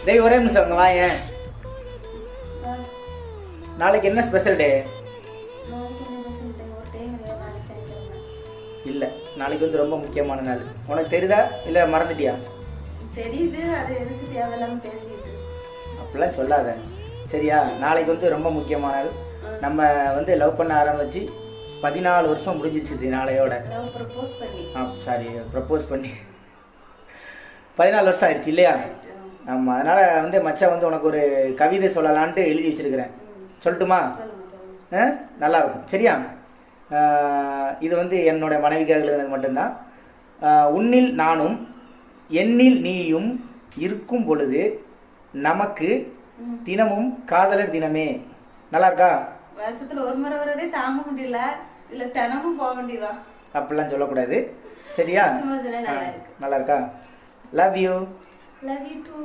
டேய் ஒரே நிமிஷம் அங்கே வாயேன். நாளைக்கு என்ன ஸ்பெஷல் டே? இல்லை, நாளைக்கு வந்து ரொம்ப முக்கியமான நாள். உனக்கு தெரியுதா இல்லை மறந்துட்டியா? தெரியுது, அது எதுக்கு தேவையில்லாம பேசிட்டு அப்படிலாம் சொல்லாத சரியா? நாளைக்கு வந்து ரொம்ப முக்கியமான நாள். நம்ம வந்து லவ் பண்ண ஆரம்பிச்சு 14 வருஷம் முடிஞ்சிச்சு நாளையோட. சாரி, ப்ரப்போஸ் பண்ணி 14 வருஷம் ஆயிடுச்சு இல்லையா? ஆமாம், அதனால் வந்து மச்சான் வந்து உனக்கு ஒரு கவிதை சொல்லலான்ட்டு எழுதி வச்சிருக்கிறேன். சொல்லட்டுமா? நல்லா இருக்கும் சரியா? இது வந்து என்னோட மனைவிக்காக எழுதுனது மட்டும்தான். உன்னில் நானும் என்னில் நீயும் இருக்கும் பொழுது நமக்கு தினமும் காதலர் தினமே. நல்லா இருக்கா? வருஷத்துல ஒரு முறை வரதே தாங்க முடியல, இல்ல தினமும் போக வேண்டியதா? அப்படிலாம் சொல்லக்கூடாது சரியா? நல்லா இருக்கு. நல்லா இருக்கா? Love you. Love you two.